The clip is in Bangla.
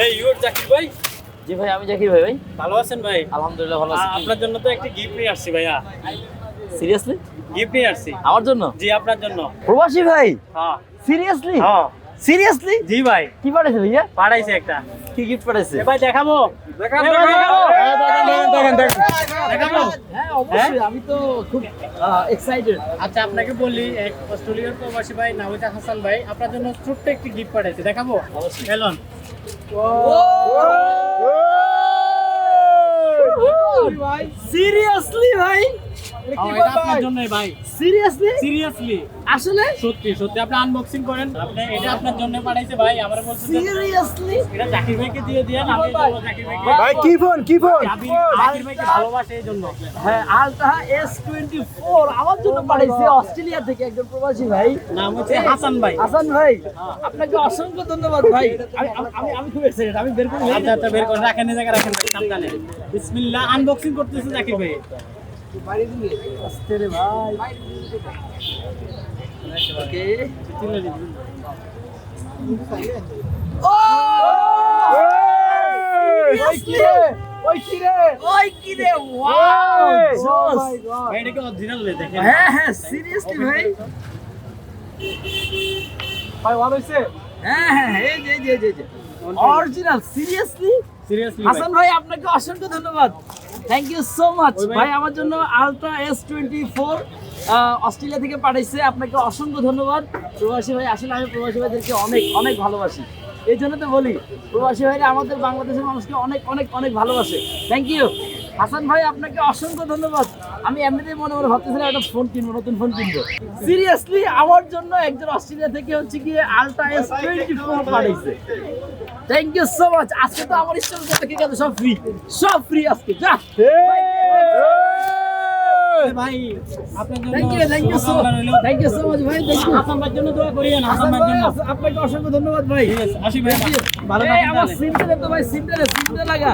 এই ইউর জাকির ভাই। জি ভাই, আমি জাকির ভাই। ভাই ভালো আছেন ভাই? আলহামদুলিল্লাহ ভালো আছি। আপনার জন্য তো একটা গিফট নিয়ে আসছি ভাইয়া। সিরিয়াসলি? গিফট নিয়ে আসছি আমার জন্য? জি, আপনার জন্য। প্রবাসী ভাই? হ্যাঁ। সিরিয়াসলি? হ্যাঁ সিরিয়াসলি? জি ভাই। কি পাঠাইছে ভাইয়া? পাঠাইছে একটা। কি গিফট পাঠাইছে? এ ভাই দেখাবো? দেখান, এ ভাই, দেখাবো? দেখাবো? হ্যাঁ অবশ্যই, আমি তো খুব এক্সাইটেড। আচ্ছা, আপনাকে বলি, এক অস্ট্রেলিয়ার প্রবাসী ভাই নাওজা হাসান ভাই আপনার জন্য ছোট্ট একটি গিফট পাঠাইছে, দেখাবো? এলন। সিরিয়াসলি ভাই? এটা আপনার জন্যই ভাই। সিরিয়াসলি? সিরিয়াসলি আসলে? সত্যি সত্যি আপনি আনবক্সিং করেন। আপনি এটা আপনার জন্য পাঠাইছে ভাই। আমরা বলছি যে সিরিয়াসলি? এটা জাকির ভাইকে দিয়ে দেন। আমি দেবো জাকির ভাইকে। ভাই কি ফোন আমি জাকির ভাইকে ভালোবাসি এই জন্য। হ্যাঁ, আলট্রা S24 আমার জন্য পাঠাইছে অস্ট্রেলিয়া থেকে একজন প্রবাসী ভাই। নাম হচ্ছে হাসান ভাই। হাসান ভাই, আপনাকে অসংখ্য ধন্যবাদ ভাই। আমি আমি আমি খুব এক্সাইটেড, আমি বের করে আচ্ছা আচ্ছা, বের করে রাখেন, এই জায়গায় রাখেন সাবধানে। বিসমিল্লাহ। আনবক্সিং করতেছে জাকির ভাই। আস্তে রে ভাই। ওকে। ও! ওই কি রে? ওই কি রে? ওই কি রে? ওয়াও! জোস! ভাই এটা কি অরিজিনাল রে? দেখেন। হ্যাঁ হ্যাঁ, সিরিয়াসলি ভাই? ভাই ভালো হইছে? হ্যাঁ হ্যাঁ, এই যে এই যে অরিজিনাল। সিরিয়াসলি? সিরিয়াসলি হাসান ভাই, আপনাকে অসংখ্য ধন্যবাদ। থ্যাংক ইউ সো মাচ ওই ভাই- ভাই, আমার জন্য আলট্রা S24 অস্ট্রেলিয়া থেকে পাঠাইছে। আপনাকে অসংখ্য ধন্যবাদ প্রবাসী ভাই। আসলে আমি প্রবাসী ভাইদেরকে অনেক অনেক ভালোবাসি, এই জন্য তো বলি প্রবাসী ভাইরা আমাদের বাংলাদেশের মানুষকে অনেক অনেক অনেক ভালোবাসে। থ্যাংক ইউ হাসান ভাই, আপনাকে অসংখ্য ধন্যবাদ। আমি এমনিতেই মনে মনে ভাবতেছিলাম একটা ফোন কিনবো, নতুন ফোন কিনবো। সিরিয়াসলি আমার জন্য একজন অস্ট্রেলিয়া থেকে হচ্ছে গিয়ে আলট্রা S24 পাঠাইছে। Thank you so much. আজকে তো আমার ইচ্ছা থেকে গেল সব ফ্রি, সব ফ্রি আজকে। যা ভাই আপনার জন্য থ্যাংক ইউ সো মাচ ভাই। Thank you. হাসান ভাইয়ের জন্য দোয়া করিয়েন। হাসান ভাইয়ের জন্য। আপনাকে অসংখ্য ধন্যবাদ ভাই। আসি ভাই, ভালো এই থাকেন আমার তাহলে। সিমটা তো ভাই, সিমটা লাগা।